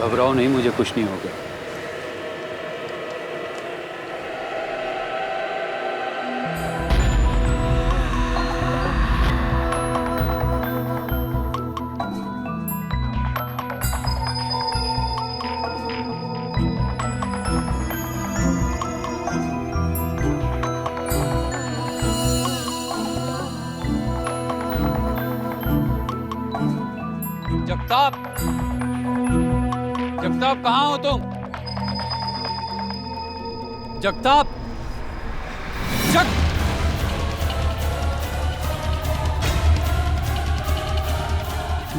घबराओ नहीं, मुझे कुछ नहीं होगा। जगताप, जगताप कहाँ हो तुम? जगताप,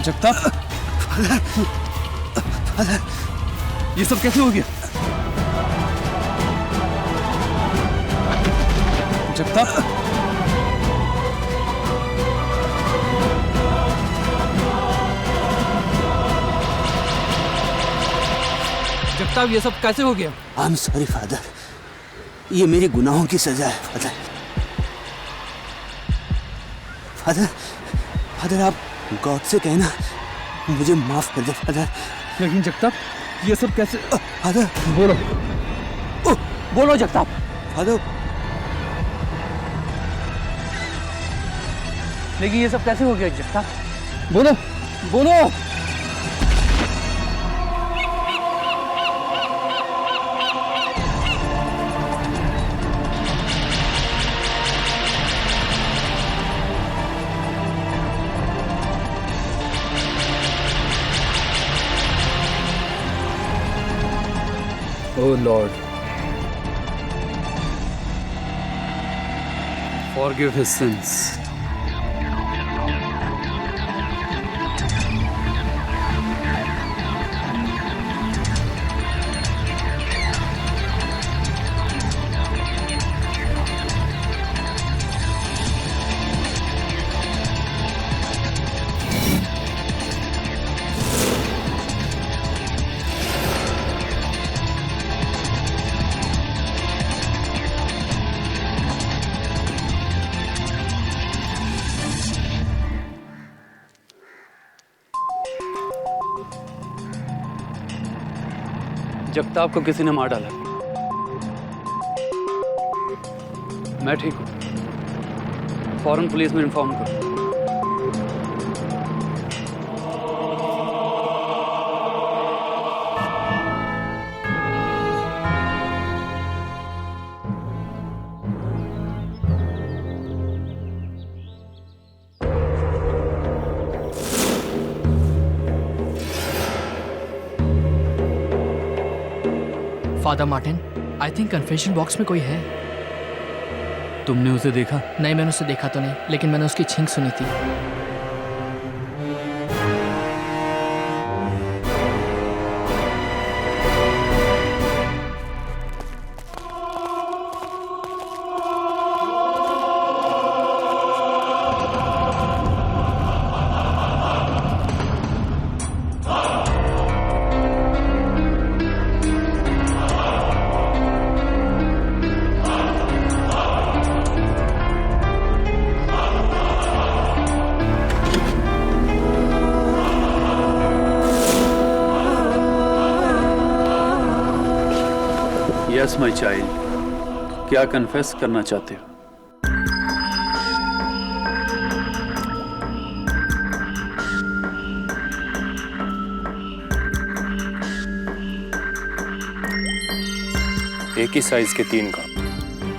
जगताप, ये सब कैसे हो गया? जगताप, जगताप, ये सब कैसे हो गया? आई एम सॉरी फादर, ये मेरे गुनाहों की सजा है फादर। फादर, फादर आप गॉड से कहना मुझे माफ कर दे फादर। लेकिन जगताप, ये सब कैसे? फादर बोलो, बोलो जगताप। फादर, लेकिन ये सब कैसे हो गया जगताप? बोलो, बोलो। Oh Lord, forgive his sins. Jagtap को किसी ने मार डाला। मैं ठीक हूँ, फौरन पुलिस में इन्फॉर्म करो। Father Martin, I think confession box में कोई है। तुमने उसे देखा? नहीं, मैंने उसे देखा तो नहीं, लेकिन मैंने उसकी छींक सुनी थी। यस माय चाइल्ड, क्या कन्फेस करना चाहते हो? एक ही साइज के 3 काम,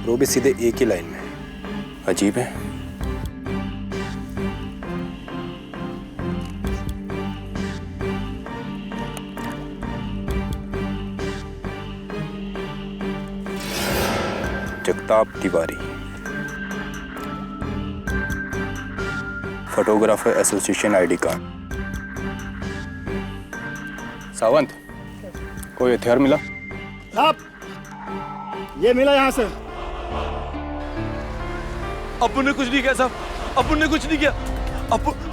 वो भी सीधे एक ही लाइन में। अजीब है। Jagtap Tiwari, photographer association ID card. Sawant, कोई हथियार मिला? साहब, ये मिला यहाँ से। अपुन ने कुछ नहीं किया साहब, अपुन ने कुछ नहीं किया।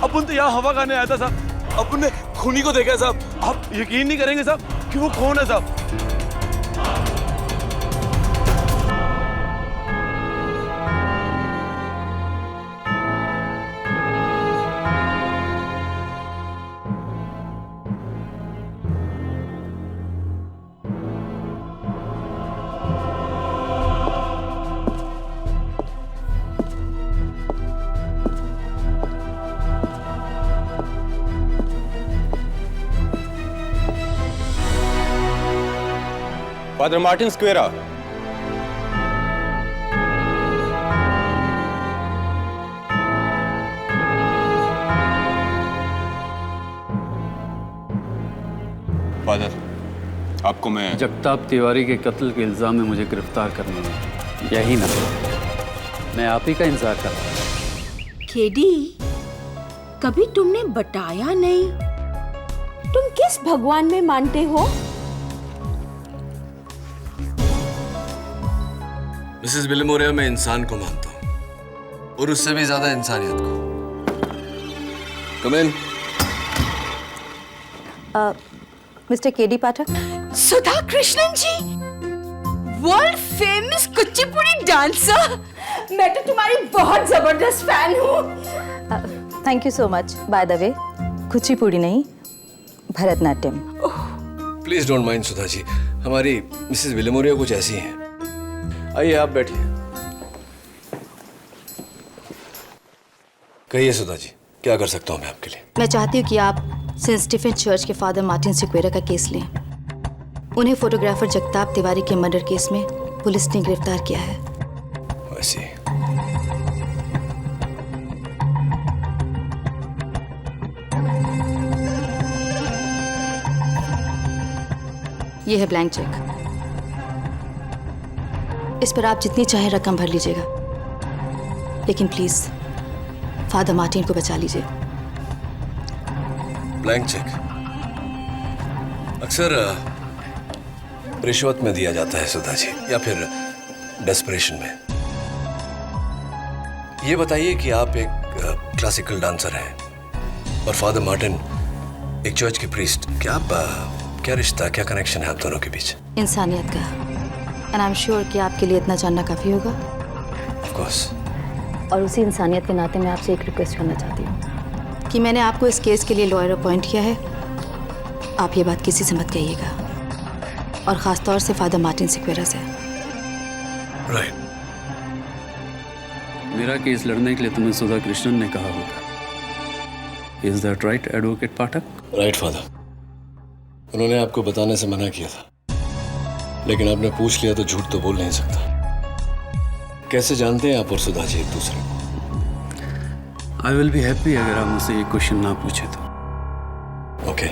अपुन तो यहाँ हवा खाने आया था साहब। अपुन ने खूनी को देखा है साहब। आप यकीन नहीं करेंगे साहब कि वो कौन है साहब। Father Martin स्क्वेरा। फादर, आपको मैं जगताप तिवारी के कत्ल के इल्जाम में मुझे गिरफ्तार करने में यही ना, मैं आप ही का इंतजार कर रहा हूँ। केडी, कभी तुमने बताया नहीं तुम किस भगवान में मानते हो? मिसेस विलेमोरिया, मैं इंसान को मानता हूँ और उससे भी ज्यादा इंसानियत को। कम इन। मिस्टर केडी पाठक। सुधा कृष्णन जी, वर्ल्ड फेमस कुचिपुड़ी डांसर। मैं तो तुम्हारी बहुत जबरदस्त फैन हूँ। Thank you so much. By the way, Kuchipudi नहीं, Bharatanatyam. Please don't mind Sudha ji, हमारी मिसेस विलेमोरिया कुछ ऐसी हैं। आइए आप बैठिए। कहिए सुधा जी, क्या कर सकता हूँ मैं आपके लिए? मैं चाहती हूँ कि आप सेंट स्टीफन चर्च के फादर मार्टिन सिक्वेरा का केस लें। उन्हें फोटोग्राफर जगताप तिवारी के मर्डर केस में पुलिस ने गिरफ्तार किया है। वैसे ये है ब्लैंक चेक। इस पर आप जितनी चाहे रकम भर लीजिएगा, लेकिन प्लीज फादर मार्टिन को बचा लीजिए। ब्लैंक चेक अक्सर रिश्वत में दिया जाता है सुधा जी, या फिर डेस्परेशन में। ये बताइए कि आप एक क्लासिकल डांसर हैं और फादर मार्टिन एक चर्च के प्रीस्ट। क्या रिश्ता, क्या कनेक्शन है आप दोनों के बीच? इंसानियत का। एंड आई एम श्योर कि आपके लिए इतना जानना काफी होगा। Of course. और उसी इंसानियत के नाते मैं आपसे एक रिक्वेस्ट करना चाहती हूँ कि मैंने आपको इस केस के लिए लॉयर अपॉइंट किया है। आप ये बात किसी से मत कहिएगा, और खास तौर से फादर मार्टिन सिक्वेरा से। राइट। मेरा केस लड़ने के लिए तुम्हें सुधा कृष्णन ने कहा होगा। Is that right advocate Pathak? Right father, उन्होंने आपको बताने से मना किया था, लेकिन आपने पूछ लिया तो झूठ तो बोल नहीं सकता। कैसे जानते हैं आप और सुधा जी एक दूसरे को? आई विल बी हैप्पी अगर आप मुझसे ये क्वेश्चन ना पूछे तो। ओके।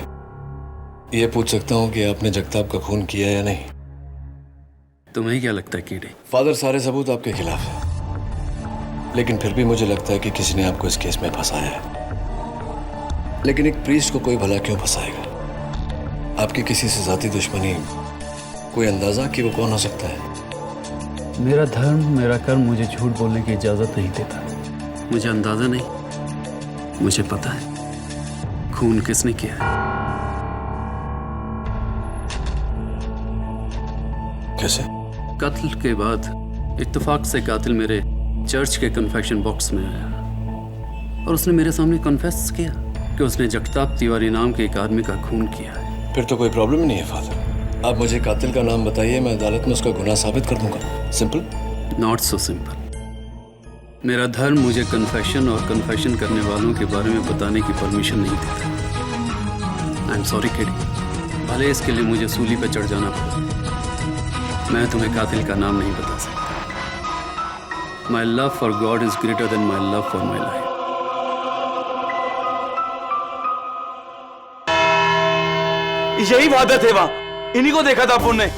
ये पूछ सकता हूँ कि आपने जगताप का खून किया या नहीं? तुम्हें क्या लगता है कीड़े? फादर, सारे सबूत आपके खिलाफ है, लेकिन फिर भी मुझे लगता है कि किसी ने आपको इस केस में फंसाया है। लेकिन एक प्रीस्ट को कोई भला क्यों फंसाएगा? आपकी किसी से जाती दुश्मनी, कोई अंदाजा कि वो कौन हो सकता है? मेरा धर्म, मेरा कर्म मुझे झूठ बोलने की इजाजत नहीं देता। मुझे अंदाजा नहीं, मुझे पता है खून किसने किया है। कैसे? कत्ल के बाद इत्तेफाक से कातिल मेरे चर्च के कन्फेक्शन बॉक्स में आया और उसने मेरे सामने कन्फेस किया कि उसने जगताप तिवारी नाम के एक आदमी का खून किया है। फिर तो कोई प्रॉब्लम नहीं है फादर। आप मुझे कातिल का नाम बताइए, मैं अदालत में उसका गुनाह साबित कर दूंगा। सिंपल? Not so simple. मेरा धर्म मुझे कन्फेशन और कन्फेशन करने वालों के बारे में बताने की परमिशन नहीं देता। आई एम सॉरी किडी, भले इसके लिए मुझे सूली पे चढ़ जाना पड़ा, मैं तुम्हें कातिल का नाम नहीं बता सकता। My love for God is greater than my love for my life. यही वादा थे वहां, इन्हीं को देखा था अपन ने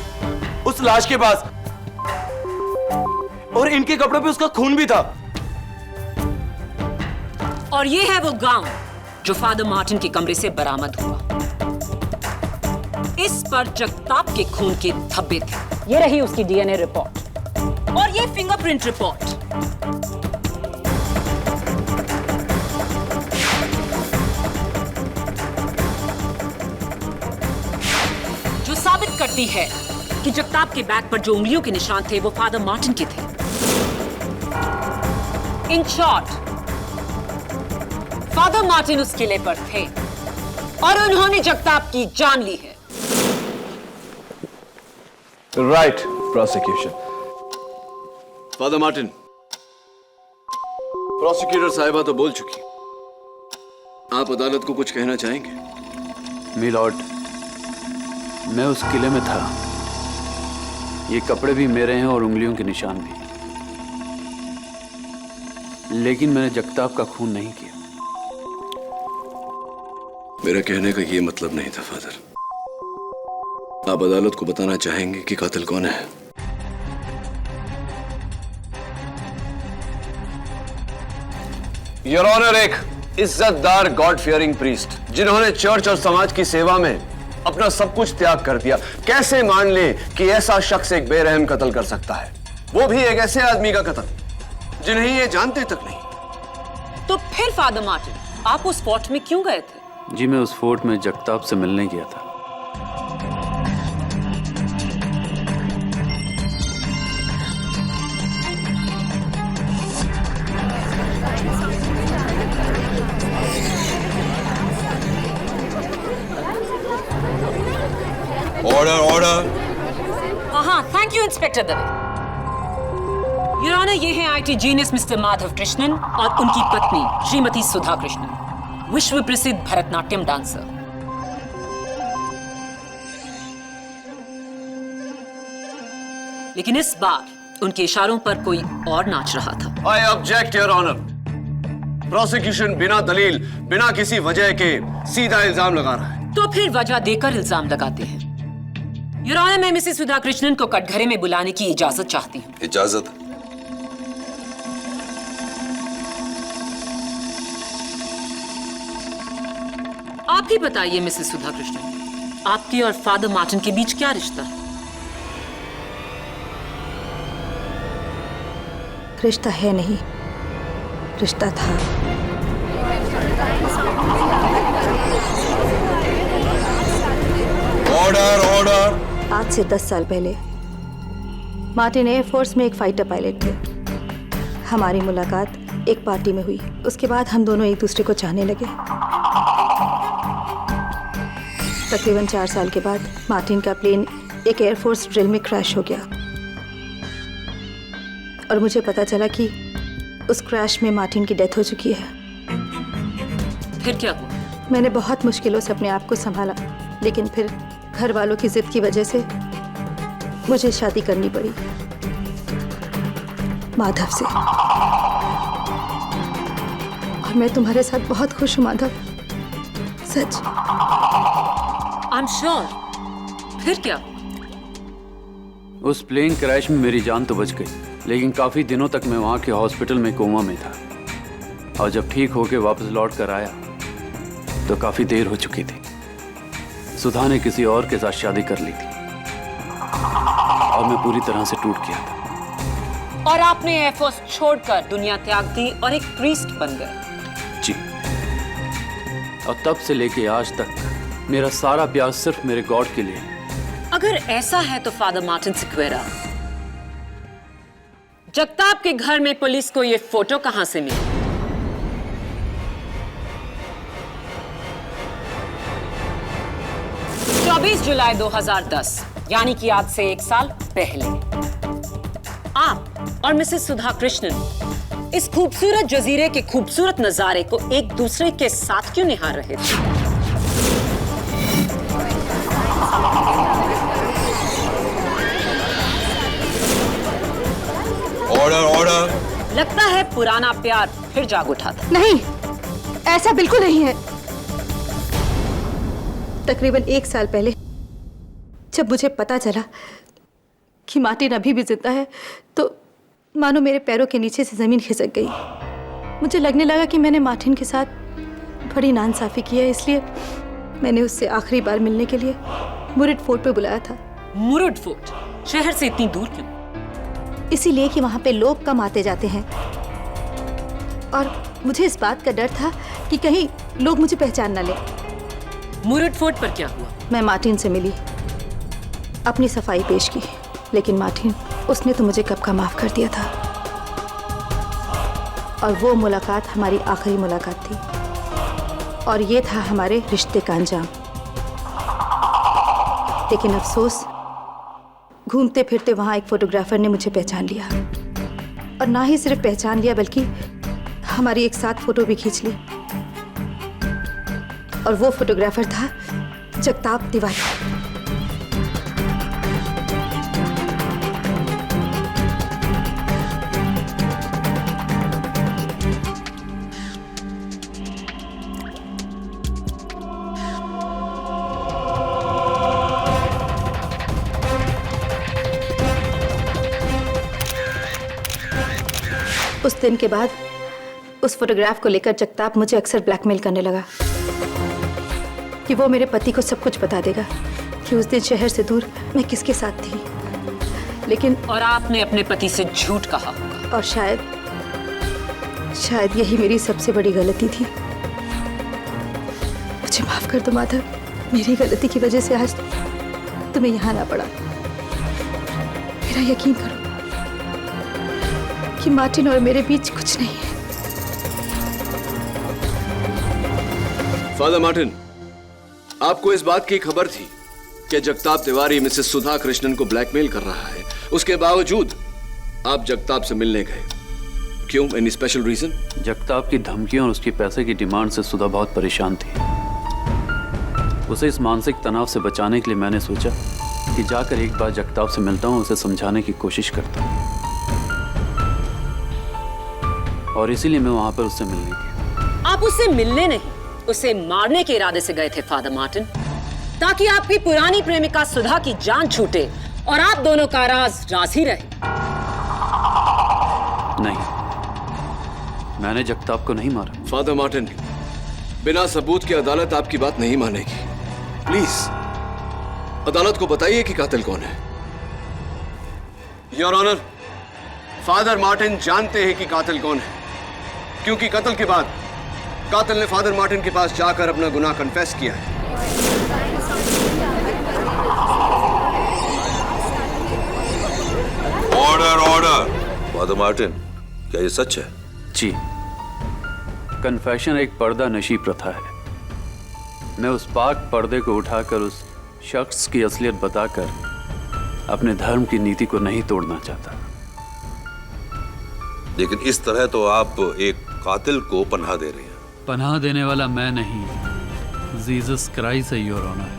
उस लाश के पास, और इनके कपड़ों पे उसका खून भी था। और ये है वो गाउन जो फादर मार्टिन के कमरे से बरामद हुआ। इस पर जगताप के खून के धब्बे थे। ये रही उसकी डीएनए रिपोर्ट और ये फिंगरप्रिंट रिपोर्ट। जो साबित करती है कि जगताप के बैग पर जो उंगलियों के निशान थे वो फादर मार्टिन के थे। इन शॉर्ट, फादर मार्टिन उस किले पर थे और उन्होंने जगताप की जान ली है। Right prosecution. Father Martin, prosecutor साहिबा तो बोल चुकी, आप अदालत को कुछ कहना चाहेंगे? मी लॉर्ड, मैं उस किले में था ये कपड़े भी मेरे हैं और उंगलियों के निशान भी। लेकिन मैंने जगताप का खून नहीं किया। मेरा कहने का ये मतलब नहीं था फादर। आप अदालत को बताना चाहेंगे कि कातिल कौन है? योर ऑनर, एक इज्जतदार गॉड फियरिंग प्रीस्ट जिन्होंने चर्च और समाज की सेवा में अपना सब कुछ त्याग कर दिया, कैसे मान ले कि ऐसा शख्स एक बेरहम कत्ल कर सकता है, वो भी एक ऐसे आदमी का कत्ल जिन्हें ये जानते तक नहीं। तो फिर फादर मार्टिन, आप उस फोर्ट में क्यों गए थे? जी, मैं उस फोर्ट में जगताप से मिलने गया था। Order order. हाँ, thank you inspector Dave. Your honour, ये हैं IT genius mister Madhav Krishnan और उनकी पत्नी श्रीमती सुधा कृष्णन, विश्व प्रसिद्ध भरतनाट्यम डांसर। लेकिन इस बार उनके इशारों पर कोई और नाच रहा था। I object your honour. Prosecution बिना दलील, बिना किसी वजह के सीधा इल्जाम लगा रहा है। तो फिर वजह देकर इल्जाम लगाते हैं। योर ऑनर, मैं मिसेस सुधा कृष्णन को कटघरे में बुलाने की इजाजत चाहती हूँ। इजाजत? आप ही बताइए मिसेस सुधा कृष्णन, आपके और फादर मार्टिन के बीच क्या रिश्ता है? रिश्ता है नहीं, रिश्ता था। Order order. आज से 10 साल पहले मार्टिन एयरफोर्स में एक फाइटर पायलट थे। हमारी मुलाकात एक पार्टी में हुई। उसके बाद हम दोनों एक दूसरे को चाहने लगे। तकरीबन 4 साल के बाद मार्टिन का प्लेन एक एयरफोर्स ड्रिल में क्रैश हो गया और मुझे पता चला कि उस क्रैश में मार्टिन की डेथ हो चुकी है। फिर क्या हुआ? मैंने बहुत मुश्किलों से अपने आप को संभाला, लेकिन फिर घर वालों की जिद की वजह से मुझे शादी करनी पड़ी माधव से। और मैं तुम्हारे साथ बहुत खुश हूँ माधव, सच। I am sure. फिर क्या? उस प्लेन क्रैश में मेरी जान तो बच गई, लेकिन काफी दिनों तक मैं वहां के हॉस्पिटल में कोमा में था। और जब ठीक होके वापस लौट कर आया तो काफी देर हो चुकी थी। सुधा ने किसी और के साथ शादी कर ली थी और मैं पूरी तरह से टूट गया था। और आपने एयरफोर्स छोड़कर दुनिया त्याग दी और एक प्रीस्ट बन गए। जी, और तब से लेके आज तक मेरा सारा प्यार सिर्फ मेरे गॉड के लिए। अगर ऐसा है तो फादर मार्टिन सिक्वेरा, जगताप के घर में पुलिस को ये फोटो कहां से मिली? जुलाई 2010, यानी कि आज से 1 साल पहले आप और मिसेस सुधा कृष्णन इस खूबसूरत जजीरे के खूबसूरत नजारे को एक दूसरे के साथ क्यों निहार रहे थे? Order order. लगता है पुराना प्यार फिर जाग उठा था। नहीं, ऐसा बिल्कुल नहीं है। तकरीबन 1 साल पहले जब मुझे पता चला कि मार्टिन अभी भी जिंदा है, तो मानो मेरे पैरों के नीचे से जमीन खिसक गई। मुझे लगने लगा कि मैंने मार्टिन के साथ बड़ी नाइंसाफी की है, इसलिए मैंने उससे आखिरी बार मिलने के लिए मुरुड फोर्ट पे बुलाया था। मुरुड फोर्ट शहर से इतनी दूर क्यों? इसीलिए कि वहां पे लोग कम आते जाते हैं और मुझे इस बात का डर था कि कहीं लोग मुझे पहचान ना ले। मुरुड फोर्ट पर क्या हुआ? मैं मार्टिन से मिली, अपनी सफाई पेश की, लेकिन मार्टिन, उसने तो मुझे कब का माफ कर दिया था। और वो मुलाकात हमारी आखिरी मुलाकात थी और ये था हमारे रिश्ते का अंजाम। लेकिन अफसोस, घूमते फिरते वहां एक फोटोग्राफर ने मुझे पहचान लिया, और ना ही सिर्फ पहचान लिया बल्कि हमारी एक साथ फोटो भी खींच ली। और वो फोटोग्राफर था जगताप तिवारी। उस दिन के बाद उस फोटोग्राफ को लेकर जगताप मुझे अक्सर ब्लैकमेल करने लगा कि वो मेरे पति को सब कुछ बता देगा कि उस दिन शहर से दूर मैं किसके साथ थी। लेकिन और आपने अपने पति से झूठ कहा और शायद यही मेरी सबसे बड़ी गलती थी। मुझे माफ कर दो माधव, मेरी गलती की वजह से आज तुम्हें यहाँ ना पड़ा। मेरा यकीन करो कि मार्टिन और मेरे बीच कुछ नहीं है। फादर मार्टिन, आपको इस बात की खबर थी कि जगताप तिवारी मिसेस सुधा कृष्णन को ब्लैकमेल कर रहा है, उसके बावजूद आप जगताप से मिलने गए। क्यों? Any special reason? जगताप की धमकियों और उसकी पैसे की डिमांड से सुधा बहुत परेशान थी। उसे इस मानसिक तनाव से बचाने के लिए मैंने सोचा कि जाकर एक बार जगताप से मिलता हूं, उसे समझाने की कोशिश करता हूं, और इसीलिए मैं वहां पर उससे मिलने गया। आप उससे मिलने नहीं, उसे मारने के इरादे से गए थे फादर मार्टिन, ताकि आपकी पुरानी प्रेमिका सुधा की जान छूटे और आप दोनों का राज ही रहे। नहीं, मैंने जगताप को नहीं मारा। फादर मार्टिन, बिना सबूत की अदालत आपकी बात नहीं मानेगी। प्लीज अदालत को बताइए कि कातिल कौन है। योर ऑनर, फादर मार्टिन जानते हैं कि कातिल कौन है, क्योंकि कत्ल के बाद कातिल ने फादर मार्टिन के पास जाकर अपना गुनाह कन्फेस किया है। Order order. फादर मार्टिन, क्या ये सच है? जी, कन्फेशन एक पर्दा नशी प्रथा है। मैं उस पाक पर्दे को उठाकर उस शख्स की असलियत बताकर अपने धर्म की नीति को नहीं तोड़ना चाहता। लेकिन इस तरह तो आप एक कातिल को पनाह दे रहे हैं। पनाह देने वाला मैं नहीं, जीसस क्राइस्ट है योर ऑनर।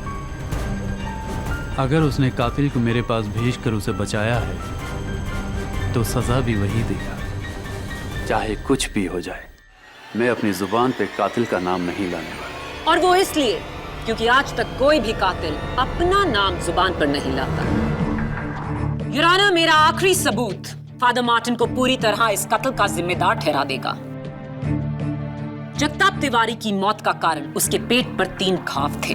अगर उसने कातिल को मेरे पास भेजकर उसे बचाया है तो सजा भी वही देगा, चाहे कुछ भी हो जाए। मैं अपनी जुबान पे कातिल का नाम नहीं लाने वाला। और वो इसलिए क्योंकि आज तक कोई भी कातिल अपना नाम जुबान पर नहीं लाता। योर ऑनर, मेरा आखिरी सबूत फादर मार्टिन को पूरी तरह इस कत्ल का जिम्मेदार ठहरा देगा। जगताप तिवारी की मौत का कारण उसके पेट पर 3 घाव थे।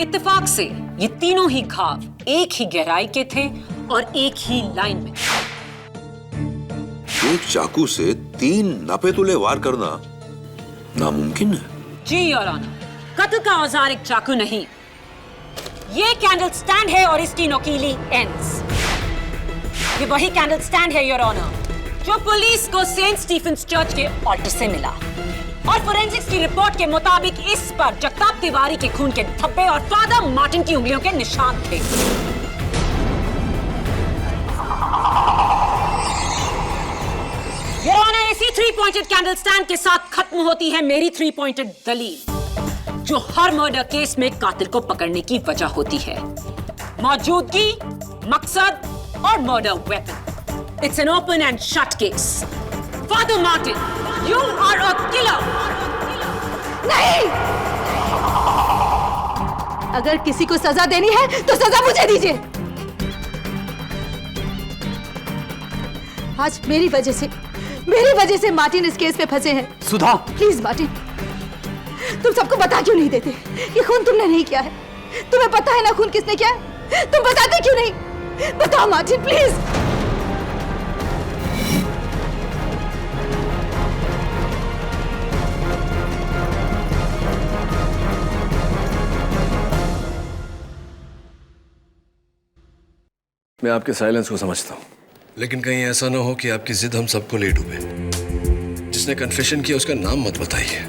इत्तेफाक से ये तीनों ही घाव एक ही गहराई के थे और एक ही लाइन में। एक चाकू से 3 नापेतुले वार करना नामुमकिन है। जी योर ऑनर, कत्ल का औजार एक चाकू नहीं, ये कैंडल स्टैंड है और इसकी नोकीली एंड्स। ये वही कैंडल स्टैंड है योर ऑनर जो पुलिस को सेंट स्टीफेंस चर्च के ऑल्टर से मिला, और फोरेंसिक्स की रिपोर्ट के मुताबिक इस पर जगताप तिवारी के खून के धब्बे और फादर मार्टिन की उंगलियों के निशान थे। योर ऑनर, इसी 3 पॉइंटेड कैंडल स्टैंड के साथ खत्म होती है मेरी 3 पॉइंटेड दलील, जो हर मर्डर केस में कातिल को पकड़ने की वजह होती है। मौजूदगी, मकसद और murder weapon. It's an open and shut case. Father Martin, you are a killer. नहीं! अगर किसी को सजा देनी है तो सजा मुझे दीजिए। आज मेरी वजह से मार्टिन इस केस में फंसे हैं। सुधा, प्लीज मार्टिन, तुम सबको बता क्यों नहीं देते ये खून तुमने नहीं किया है? तुम्हें पता है ना खून किसने किया है? तुम बताते क्यों नहीं? बताओ मार्टिन, प्लीज। मैं आपके साइलेंस को समझता हूं, लेकिन कहीं ऐसा ना हो कि आपकी जिद हम सबको ले डूबे। जिसने कन्फेशन किया उसका नाम मत बताइए,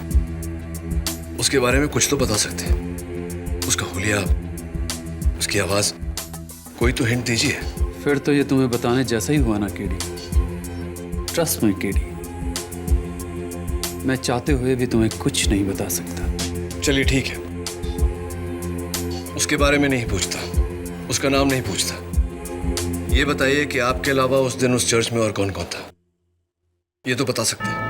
उसके बारे में कुछ तो बता सकते हैं। उसका हुलिया, उसकी आवाज, कोई तो हिंट दीजिए। फिर तो ये तुम्हें बताने जैसा ही हुआ ना केडी। ट्रस्ट मी केडी, मैं चाहते हुए भी तुम्हें कुछ नहीं बता सकता। चलिए ठीक है, उसके बारे में नहीं पूछता, उसका नाम नहीं पूछता। ये बताइए कि आपके अलावा उस दिन उस चर्च में और कौन कौन था, ये तो बता सकते हैं।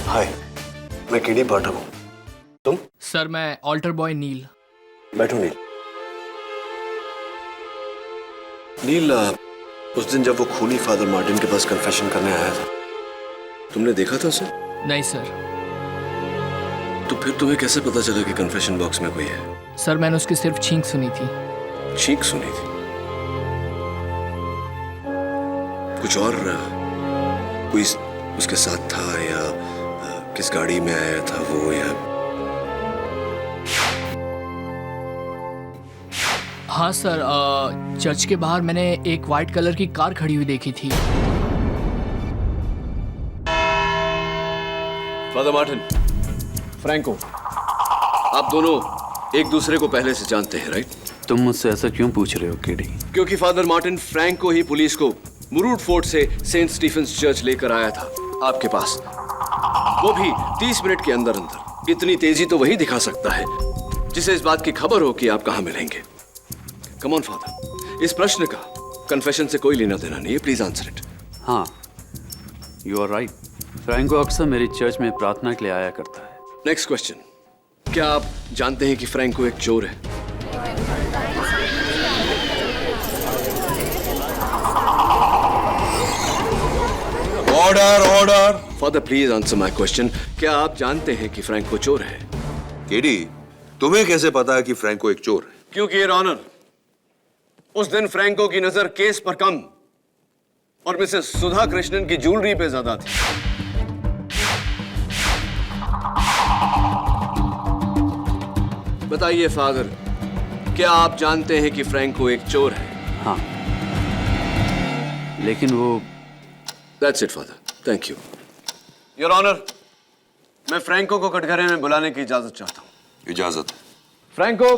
हाय, मैं केडी पाठक हूँ। तुम? सर मैं ऑल्टर बॉय नील। बैठो नील। नील, उस दिन जब वो खूनी फादर मार्टिन के पास कन्फेशन करने आया था, तुमने देखा था उसे? नहीं सर। तो फिर तुम्हें कैसे पता चला कि कन्फेशन बॉक्स में कोई है? सर मैंने उसकी सिर्फ छींक सुनी थी। छींक सुनी थी? कुछ और कोई उसके साथ था, या किस गाड़ी में आया था वो, या? हाँ सर, चर्च के बाहर मैंने एक वाइट कलर की कार खड़ी हुई देखी थी। फादर मार्टिन, फ्रैंको, आप दोनों एक दूसरे को पहले से जानते हैं, राइट? तुम मुझसे ऐसा क्यों पूछ रहे हो केडी? क्योंकि फादर मार्टिन फ्रैंको ही पुलिस को मुरूड फोर्ट से सेंट स्टीफेंस चर्च लेकर आया था आपके पास, वो भी 30 मिनट के अंदर अंदर। इतनी तेजी तो वही दिखा सकता है जिसे इस बात की खबर हो कि आप कहां मिलेंगे। कम ऑन फादर, इस प्रश्न का कन्फेशन से कोई लेना देना नहीं है, प्लीज आंसर इट। हाँ, यू आर राइट। फ्रैंको अक्सर मेरी चर्च में प्रार्थना के लिए आया करता है। नेक्स्ट क्वेश्चन, क्या आप जानते हैं कि फ्रैंको एक चोर है? Order order. Father please answer my question, क्या आप जानते हैं कि फ्रैंको चोर है? केडी, तुम्हें कैसे पता है कि फ्रैंको एक चोर है? क्योंकि योर ऑनर, उस दिन फ्रैंको की नजर केस पर कम और मिसेस सुधा कृष्णन की ज्वेलरी पे ज्यादा थी। बताइए फादर, क्या आप जानते हैं कि फ्रैंको एक चोर है? हाँ, लेकिन वो... That's it, father. Thank you. Your Honor, मैं फ्रैंको को कटघरे में बुलाने की इजाजत चाहता हूँ। इजाजत। फ्रैंको,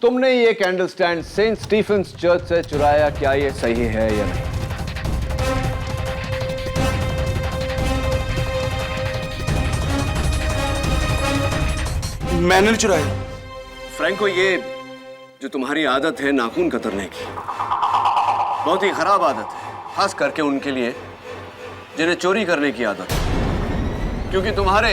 तुमने ये candle stand Saint Stephen's church से चुराया, क्या ये सही है या नहीं? मैंने नहीं चुराया। फ्रैंको, ये जो तुम्हारी आदत है नाखून कतरने की, बहुत ही खराब आदत है, खास करके उनके लिए जिन्हें चोरी करने की आदत है। क्योंकि तुम्हारे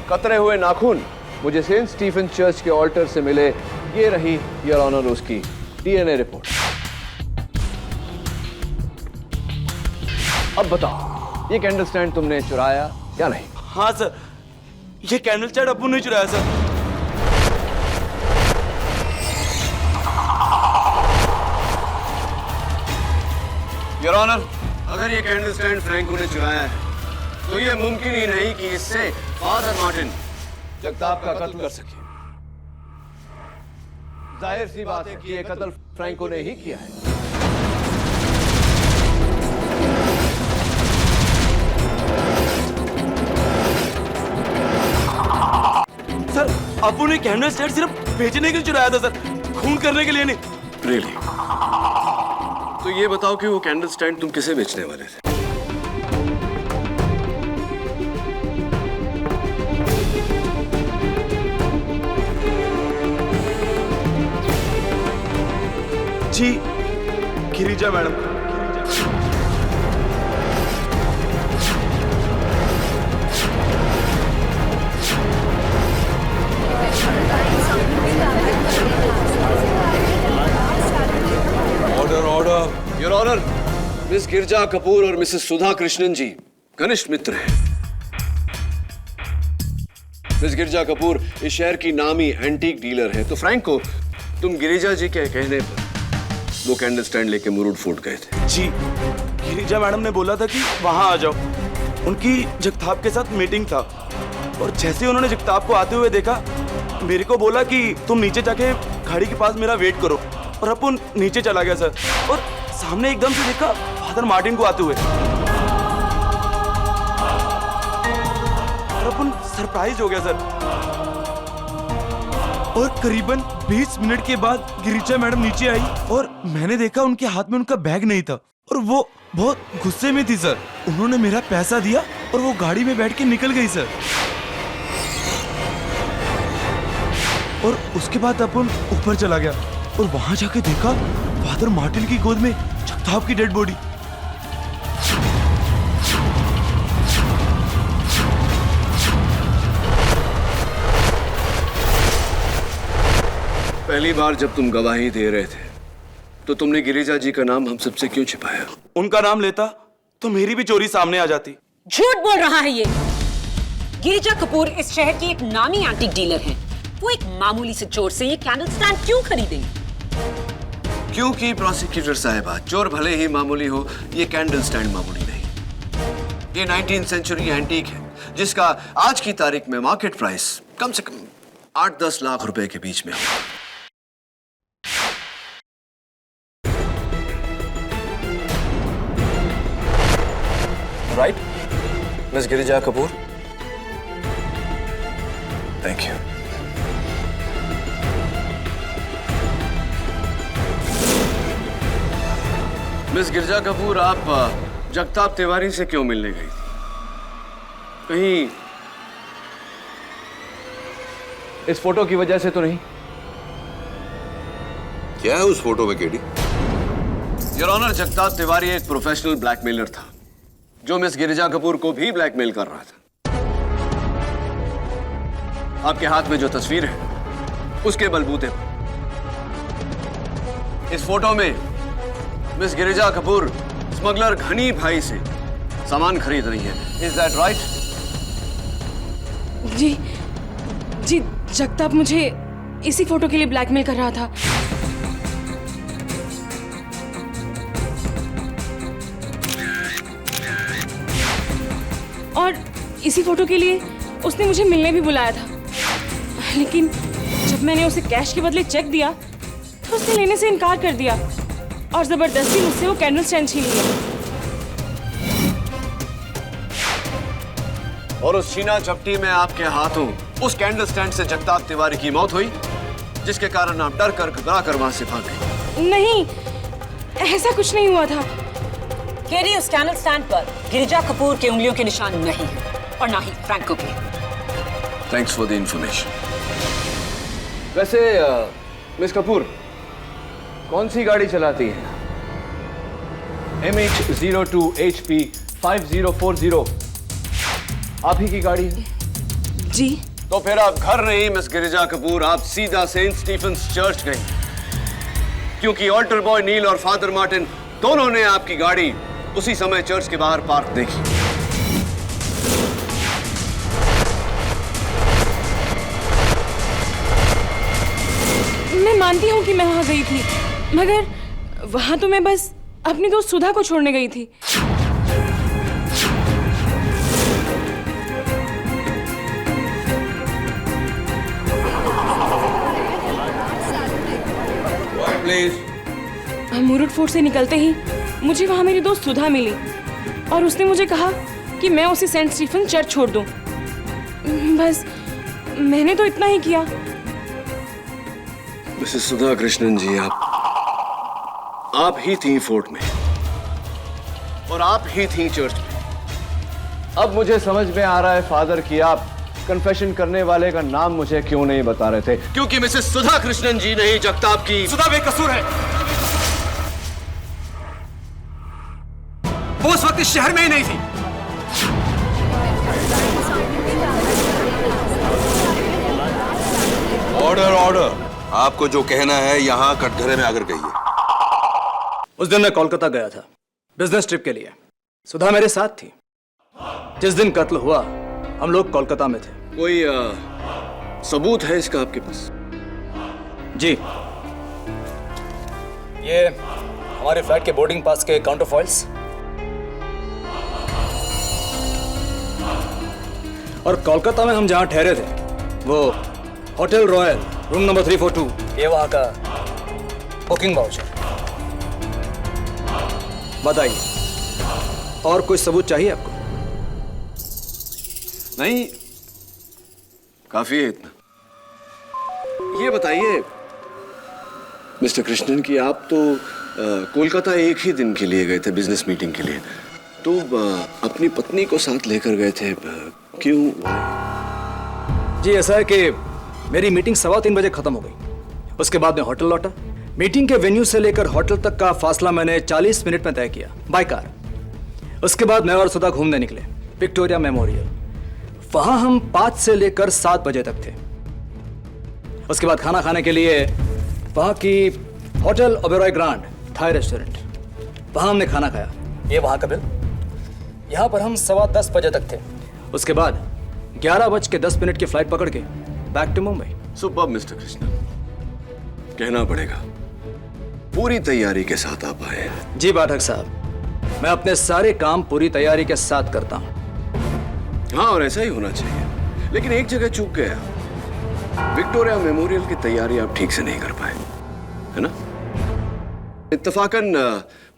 कतरे हुए नाखून मुझे सेंट स्टीफेन चर्च के ऑल्टर से मिले। ये रही योर ऑनर उसकी डीएनए रिपोर्ट। अब बताओ, ये कैंडल स्टैंड तुमने चुराया या नहीं? हाँ सर, ये कैंडल स्टैंड अप्पू ने चुराया सर। योर ऑनर, अगर ये कैंडल स्टैंड फ्रैंको ने चुराया है तो ये मुमकिन ही नहीं कि इससे फादर मार्टिन जगताप का कत्ल कर सके। जाहिर सी बात है कि ये कत्ल फ्रैंको ने ही किया है। सर, अप्पू ने कैंडल स्टैंड सिर्फ बेचने के लिए चुराया था सर, खून करने के लिए नहीं। Really? तो ये बताओ कि वो कैंडल स्टैंड तुम किसे बेचने वाले थे? जी, Girija madam. Order order. Your honour, miss Girija Kapoor और मिसेस सुधा कृष्णन जी घनिष्ठ मित्र हैं। मिस गिरजा कपूर इस शहर की नामी एंटीक डीलर है, तो फ्रैंको, तुम गिरिजा जी के कहने पर वो कैंडल स्टैंड लेके मुरूड फोर्ट गए थे। जी, गिरिजा मैडम ने बोला था कि वहां आ जाओ, उनकी जगताप के साथ मीटिंग था। और जैसे ही उन्होंने जगताप को आते हुए देखा, मेरे को बोला कि तुम नीचे जाके गाड़ी के पास मेरा वेट करो। और अपन नीचे चला गया सर, और सामने एकदम से देखा फादर मार्टिन को आते हुए। और अपन सरप्राइज हो गया सर। और करीबन 20 मिनट के बाद गिरिजा मैडम नीचे आई और मैंने देखा उनके हाथ में उनका बैग नहीं था और वो बहुत गुस्से में थी सर। उन्होंने मेरा पैसा दिया और वो गाड़ी में बैठ के निकल गई सर। और उसके बाद अपन ऊपर चला गया और वहां जाके देखा फादर मार्टिन की गोद में जगताप की डेड बॉडी। पहली बार जब तुम गवाही दे रहे थे तो तुमने गिरिजा जी का नाम हम सबसे क्यों छिपाया? उनका नाम लेता तो मेरी भी चोरी सामने आ जाती। झूठ बोल रहा है ये। गिरिजा कपूर इस शहर की एक नामी एंटीक डीलर हैं। वो एक मामूली से चोर से ये कैंडल स्टैंड क्यों खरीदेंगे? क्योंकि प्रोसिक्यूटर साहिबा, चोर भले ही मामूली हो, ये कैंडल स्टैंड मामूली नहीं। ये 19th सेंचुरी एंटीक है जिसका आज की तारीख में मार्केट प्राइस कम से कम 8-10 लाख रुपए के बीच में है। Right miss Girija Kapoor? Thank you. Miss Girija Kapoor, आप जगताप तिवारी से क्यों मिलने गई थी? कहीं इस फोटो की वजह से तो नहीं? क्या है उस फोटो में KD? Your honour, Jagtap Tiwari एक प्रोफेशनल ब्लैकमेलर था जो मिस गिरिजा कपूर को भी ब्लैकमेल कर रहा था। आपके हाथ में जो तस्वीर है उसके बलबूते पर इस फोटो में मिस गिरिजा कपूर स्मगलर घनी भाई से सामान खरीद रही है। Is that right? जी, जगताप मुझे इसी फोटो के लिए ब्लैकमेल कर रहा था। और इसी फोटो के लिए उसने मुझे मिलने भी बुलाया था, लेकिन जब मैंने उसे कैश के बदले चेक दिया तो उसने लेने से इनकार कर दिया और जबरदस्ती मुझसे वो कैंडल स्टैंड छीन लिया। और उस छीना झपटी में आपके हाथों उस कैंडल स्टैंड से जगताप तिवारी की मौत हुई, जिसके कारण आप डर कर घबरा कर वहां से भाग गए। नहीं, ऐसा कुछ नहीं हुआ था। केडी, उस कैंडल स्टैंड पर गिरिजा कपूर के उंगलियों के निशान नहीं है और ना ही फ्रैंको के। Thanks for the information. वैसे मिस कपूर कौन सी गाड़ी चलाती है? MH02HP5040 आप ही की गाड़ी है? जी। तो फिर आप घर नहीं मिस गिरिजा कपूर, आप सीधा सेंट स्टीफेंस चर्च गई, क्योंकि ऑल्टर बॉय नील और फादर मार्टिन दोनों ने आपकी गाड़ी उसी समय चर्च के बाहर पार्क देखी। मैं मानती हूँ कि मैं वहां गई थी, मगर वहां तो मैं बस अपनी दोस्त सुधा को छोड़ने गई थी। प्लीज। मुरुड फोर्ट से निकलते ही मुझे वहां मेरी दोस्त सुधा मिली और उसने मुझे कहा कि मैं उसे सेंट स्टीफन चर्च छोड़ दूं। बस मैंने तो इतना ही किया। मिसेस सुधा कृष्णन जी, आप ही थी फोर्ट में और आप ही थी चर्च में। अब मुझे समझ में आ रहा है फादर कि आप कन्फेशन करने वाले का नाम मुझे क्यों नहीं बता रहे थे, क्योंकि मिसेस सुधा कृष्णन जी ने ही जगताप की। सुधा बेकसूर है। वो उस वक्त इस शहर में ही नहीं थी। Order order. आपको जो कहना है यहाँ कटघरे में आकर कहिए। उस दिन मैं कोलकाता गया था बिजनेस ट्रिप के लिए। सुधा मेरे साथ थी। जिस दिन कत्ल हुआ हम लोग कोलकाता में थे। कोई सबूत है इसका आपके पास? जी, ये हमारे फ्लैट के बोर्डिंग पास के काउंटर फॉइल्स और कोलकाता में हम जहां ठहरे थे वो होटल रॉयल रूम नंबर 342, ये वहां का बुकिंग वाउचर। बताइए, और कोई सबूत चाहिए आपको? नहीं, काफी है इतना। ये बताइए मिस्टर कृष्णन कि आप तो कोलकाता एक ही दिन के लिए गए थे बिजनेस मीटिंग के लिए, तो अपनी पत्नी को साथ लेकर गए थे, क्यों? जी, ऐसा है कि मेरी मीटिंग 3:15 बजे खत्म हो गई। उसके बाद मैं होटल लौटा। मीटिंग के वेन्यू से लेकर होटल तक का फासला मैंने 40 मिनट में तय किया बाय कार। उसके बाद मैं और सुधा घूमने निकले विक्टोरिया मेमोरियल। वहां हम 5 से लेकर 7 बजे तक थे। उसके बाद खाना खाने के लिए वहाँ की hotel Oberoi grand Thai restaurant, वहाँ हमने खाना खाया। ये वहाँ का बिल। यहाँ पर हम 10:15 बजे तक थे। उसके बाद 11:10 की फ्लाइट पकड़ के back to Mumbai. Superb mister Krishnan, कहना पड़ेगा पूरी तैयारी के साथ आप आए हैं। जी पाठक साहब, मैं अपने सारे काम पूरी तैयारी के साथ करता हूँ। हाँ, और ऐसा ही होना चाहिए। लेकिन एक जगह चूक गया, विक्टोरिया मेमोरियल की तैयारी आप ठीक से नहीं कर पाए, है ना? इत्तफाकन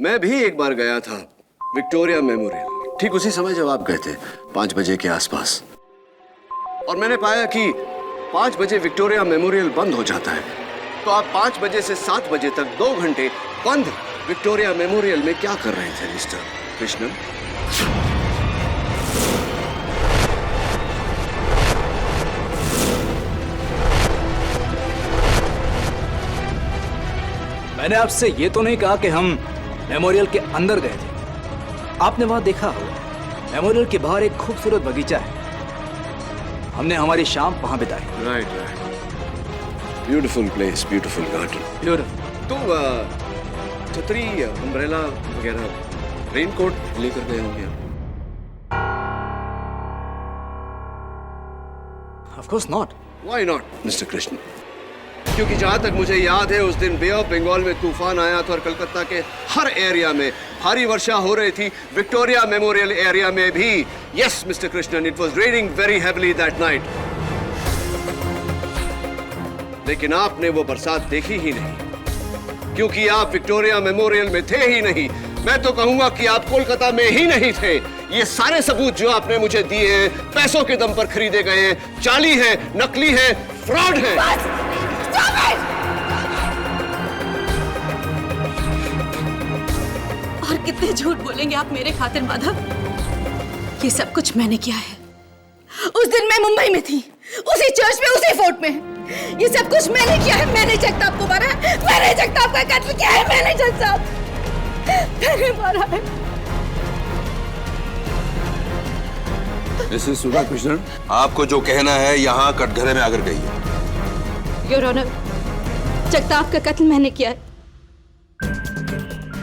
मैं भी एक बार गया था विक्टोरिया मेमोरियल, ठीक उसी समय जब आप गए थे, 5 बजे के आसपास। और मैंने पाया कि 5 बजे विक्टोरिया मेमोरियल बंद हो जाता है। तो आप 5 बजे से 7 बजे तक 2 घंटे बंद विक्टोरिया मेमोरियल में क्या कर रहे थे मिस्टर कृष्णन? मैंने आपसे ये तो नहीं कहा कि हम मेमोरियल के अंदर गए थे। आपने वहां देखा होगा, मेमोरियल के बाहर एक खूबसूरत बगीचा है। हमने हमारी शाम वहां बिताई। Right. Beautiful place, beautiful garden. Beautiful. तो छतरी, अम्ब्रेला वगैरह, रेनकोट लेकर गए होंगे आप? Of course not. Why not mister Krishna? क्योंकि जहां तक मुझे याद है, उस दिन बे ऑफ बंगाल में तूफान आया था और कलकत्ता के हर एरिया में भारी वर्षा हो रही थी, विक्टोरिया मेमोरियल एरिया में भी। Yes mister Krishnan, it was raining very heavily that night. लेकिन आपने वो बरसात देखी ही नहीं, क्योंकि आप विक्टोरिया मेमोरियल में थे ही नहीं। मैं तो कहूंगा कि आप कोलकाता में ही नहीं थे। ये सारे सबूत जो आपने मुझे दिए हैं, पैसों के दम पर खरीदे गए हैं, जाली है, नकली है, फ्रॉड है। और कितने झूठ बोलेंगे आप मेरे खातिर माधव? ये सब कुछ मैंने किया है। उस दिन मैं मुंबई में थी, उसी चर्च में, उसी फोर्ट में। ये सब कुछ मैंने किया है। मैंने जगताप को मारा है, मैंने जगताप का कत्ल किया है, मैंने जगताप मैंने मारा है। मिसेस सुधा कृष्णन, आपको जो कहना है यहाँ कटघरे में आकर कहिए। योर ऑनर, जगताप का कत्ल मैंने किया है।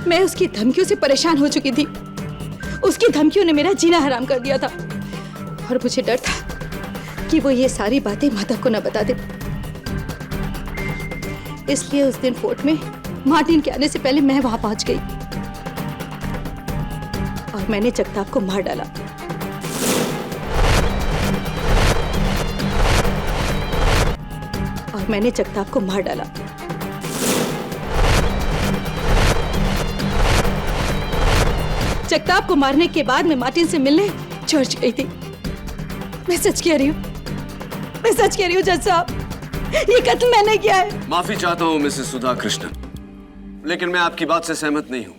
मैं उसकी धमकियों से परेशान हो चुकी थी। उसकी धमकियों ने मेरा जीना हराम कर दिया था और मुझे डर था कि वो ये सारी बातें माधव को न बता दे। इसलिए उस दिन फोर्ट में मार्टिन के आने से पहले मैं वहां पहुंच गई और मैंने जगताप को मार डाला। और मैंने जगताप को मार डाला। जगताप को मारने के बाद मैं मार्टिन से मिलने चर्च गई थी। मैं सच कह रही हूँ, मैं सच कह रही हूँ जज साहब, ये कत्ल मैंने किया है। माफी चाहता हूँ मिसेस सुधा कृष्णन, लेकिन मैं आपकी बात से सहमत नहीं हूँ।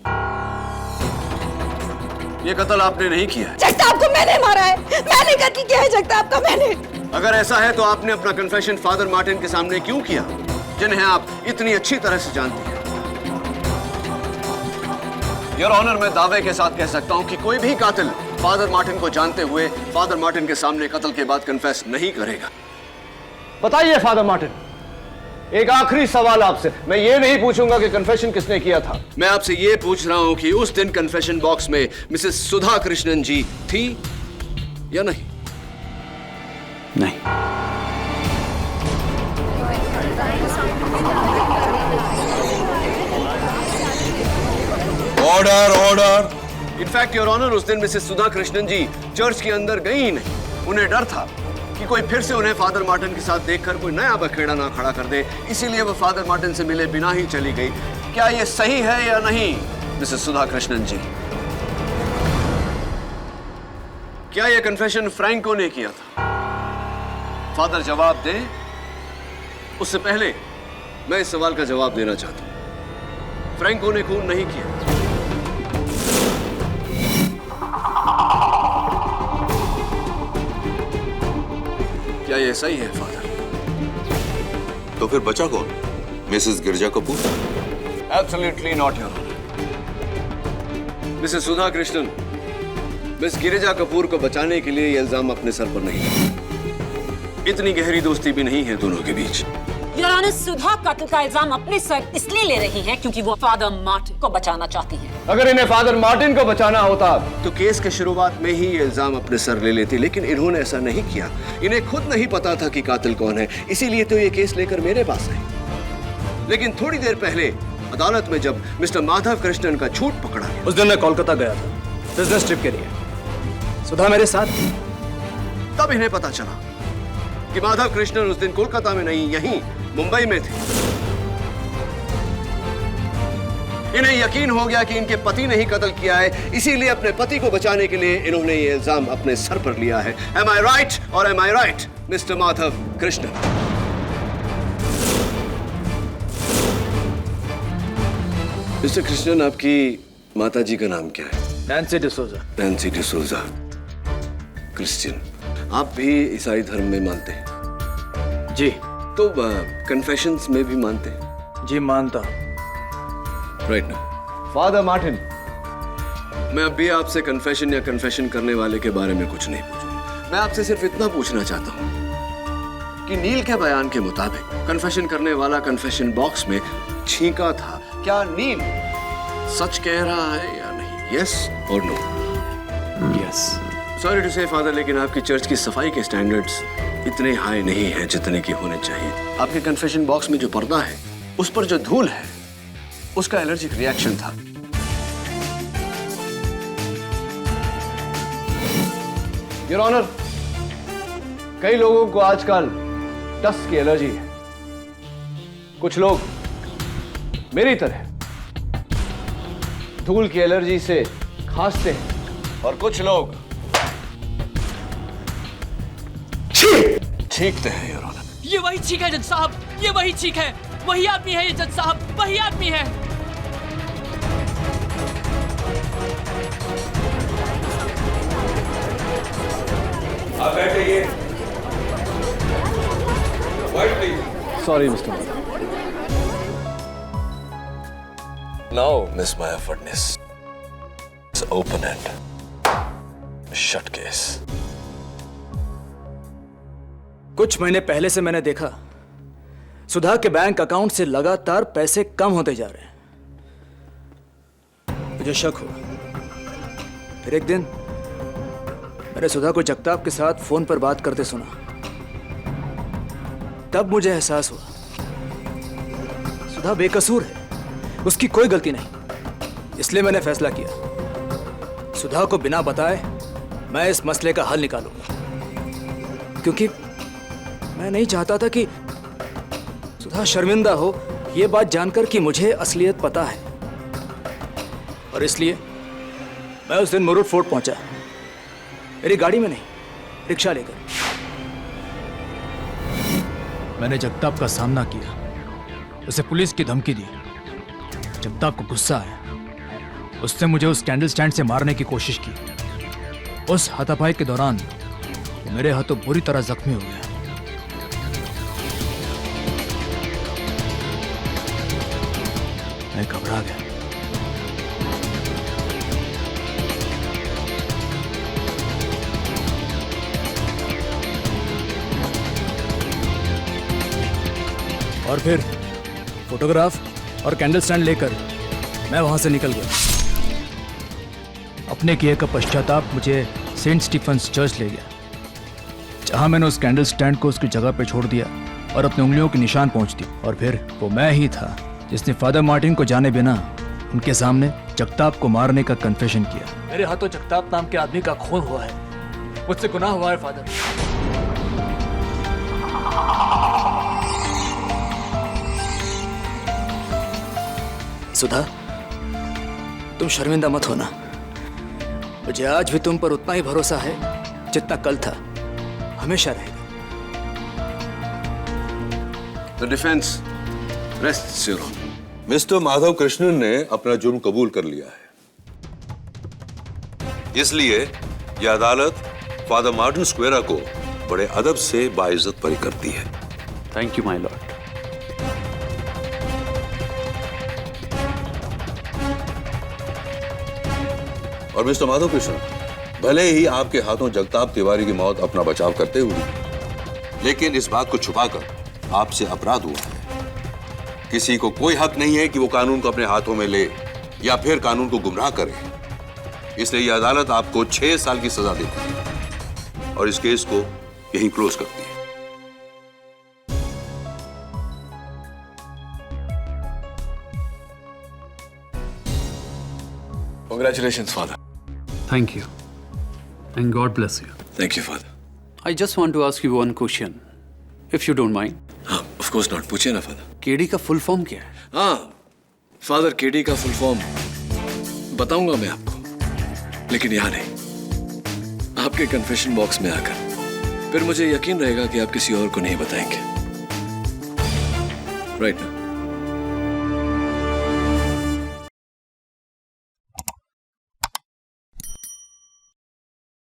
ये कत्ल आपने नहीं किया है। जगताप को मैंने मारा है, मैंने कत्ल किया है जगताप का, मैंने। अगर ऐसा है तो आपने अपना कन्फेशन फादर मार्टिन के सामने क्यों किया, जिन्हें आप इतनी अच्छी तरह से जानती हैं? योर ऑनर, मैं दावे के साथ कह सकता हूं कि कोई भी कातिल फादर मार्टिन को जानते हुए फादर मार्टिन के सामने कत्ल के बाद कन्फेस नहीं करेगा। बताइए फादर मार्टिन, एक आखिरी सवाल आपसे। मैं ये नहीं पूछूंगा कि कन्फेशन किसने किया था। मैं आपसे ये पूछ रहा हूं कि उस दिन कन्फेशन बॉक्स में मिसेस सुधा कृष्णन जी थी या नहीं? नहीं। Order order. In fact your honour, उस दिन मिसेस सुधा कृष्णन जी चर्च के अंदर गई ही नहीं। उन्हें डर था कि कोई फिर से उन्हें फादर मार्टिन के साथ देखकर कोई नया बखेड़ा ना खड़ा कर दे, इसीलिए वो फादर मार्टिन से मिले बिना ही चली गई। क्या ये सही है या नहीं मिसेस सुधा कृष्णन जी? क्या ये कन्फेशन फ्रैंको ने किया था? फादर जवाब दे। उससे पहले मैं इस सवाल का जवाब देना चाहता हूं। फ्रैंको ने खून नहीं किया। क्या ये सही है फादर? तो फिर बचा कौन? Mrs Girja Kapoor? Absolutely not your honour. Mrs Sudha Krishnan, Miss Girija Kapoor को बचाने के लिए ये इल्जाम अपने सर पर नहीं। इतनी गहरी दोस्ती भी नहीं है दोनों के बीच। योर ऑनर, सुधा कत्ल का इल्जाम अपने सर इसलिए ले रही हैं क्योंकि वो फादर मार्टिन को बचाना चाहती हैं। अगर इन्हें फादर मार्टिन को बचाना होता तो केस के शुरुआत में ही ये इल्जाम अपने सर ले लेती, लेकिन इन्होंने ऐसा नहीं किया। इन्हें खुद नहीं पता था कि कातिल कौन है, इसीलिए तो ये केस लेकर मेरे पास आई। लेकिन थोड़ी देर पहले अदालत में जब मिस्टर माधव कृष्णन का झूठ पकड़ा गया, उस दिन मैं कोलकाता गया था बिजनेस ट्रिप के लिए। सुधा मेरे साथ थी। तब इन्हें पता चला कि माधव कृष्णन उस दिन कोलकाता में नहीं, यहीं मुंबई में थे। इन्हें यकीन हो गया कि इनके पति ने ही कत्ल किया है, इसीलिए अपने पति को बचाने के लिए इन्होंने ये इल्जाम अपने सर पर लिया है। Am I right or am I right, mister Madhav Krishnan? Mister Krishnan, आपकी माता जी का नाम क्या है? Nancy D'Souza. Nancy D'Souza, Christian. आप भी ईसाई धर्म में मानते हैं? जी। तो कन्फेशंस में भी मानते हैं? जी मानता। राइट ना फादर मार्टिन, मैं अब भी आपसे कन्फेशन या कन्फेशन करने वाले के बारे में कुछ नहीं पूछूंगा। मैं आपसे सिर्फ इतना पूछना चाहता हूं कि नील के बयान के मुताबिक कन्फेशन करने वाला कन्फेशन बॉक्स में छींका था। क्या नील सच कह रहा है या नहीं? यस और नो? यस। सॉरी टू से फादर, लेकिन आपकी चर्च की सफाई के स्टैंडर्ड्स इतने हाई नहीं हैं जितने की होने चाहिए। आपके कन्फेशन बॉक्स में जो पर्दा है, उस पर जो धूल है, उसका एलर्जिक रिएक्शन था। योर ऑनर, कई लोगों को आजकल डस्ट की एलर्जी है। कुछ लोग मेरी तरह धूल की एलर्जी से खांसते हैं और कुछ लोग छींकते हैं। योर ऑनर, ये वही चीख है जज साहब, ये वही चीख है, वही आदमी है ये जज साहब, वही आदमी है। आप बैठिए। Sorry mister. Now miss Maya Phadnis, open and shut case. कुछ महीने पहले से मैंने देखा सुधा के बैंक अकाउंट से लगातार पैसे कम होते जा रहे हैं। मुझे शक हुआ। फिर एक दिन मैंने सुधा को जगताप के साथ फोन पर बात करते सुना। तब मुझे एहसास हुआ सुधा बेकसूर है, उसकी कोई गलती नहीं। इसलिए मैंने फैसला किया सुधा को बिना बताए मैं इस मसले का हल निकालूंगा, क्योंकि मैं नहीं चाहता था कि सुधा शर्मिंदा हो यह बात जानकर कि मुझे असलियत पता है। और इसलिए मैं उस दिन मुरुड फोर्ट पहुंचा, मेरी गाड़ी में नहीं, रिक्शा लेकर। मैंने जगताप का सामना किया, उसे पुलिस की धमकी दी। जगताप को गुस्सा आया, उसने मुझे उस कैंडल स्टैंड से मारने की कोशिश की। उस हाथापाई के दौरान वो मेरे हाथों बुरी तरह जख्मी हो गया। मैं घबरा गया। और फिर फोटोग्राफ और कैंडल स्टैंड लेकर मैं वहां से निकल गया। अपने किए का पश्चाताप मुझे सेंट स्टीफन्स चर्च ले गया, जहां मैंने उस कैंडल स्टैंड को उसकी जगह पे छोड़ दिया और अपने उंगलियों के निशान पहुंच दी। और फिर वो मैं ही था जिसने फादर मार्टिन को जाने बिना उनके सामने जगताप को मारने का कन्फेशन किया। मेरे हाथों जगताप नाम के आदमी का खून हुआ है, मुझसे गुनाह हुआ है फादर। सुधा, तुम शर्मिंदा मत होना। मुझे आज भी तुम पर उतना ही भरोसा है जितना कल था, हमेशा रहेगा। The defense rests your honor. Mister Madhav Krishnan ने अपना जुर्म कबूल कर लिया है, इसलिए यह अदालत फादर मार्टिन स्क्वेरा को बड़े अदब से बाइज्जत बरी करती है। Thank you my Lord. और मिस्टर माधव कृष्णन, भले ही आपके हाथों जगताप तिवारी की मौत अपना बचाव करते हुए, लेकिन इस बात को छुपाकर आपसे अपराध हुआ है। किसी को कोई हक नहीं है कि वो कानून को अपने हाथों में ले या फिर कानून को गुमराह करे। इसलिए यह अदालत आपको 6 साल की सजा देती है और इस केस को यहीं क्लोज करती है। Congratulations, Father. Thank you. And God bless you. Thank you, Father. I just want to ask you one question, if you don't mind. हाँ, of course not. पूछिए ना, Father. केडी का फुल फॉर्म क्या है? हाँ, father KD का full form बताऊंगा मैं आपको, लेकिन यहाँ नहीं, आपके कन्फेशन बॉक्स में आकर। फिर मुझे यकीन रहेगा कि आप किसी और को नहीं बताएंगे। राइट ना?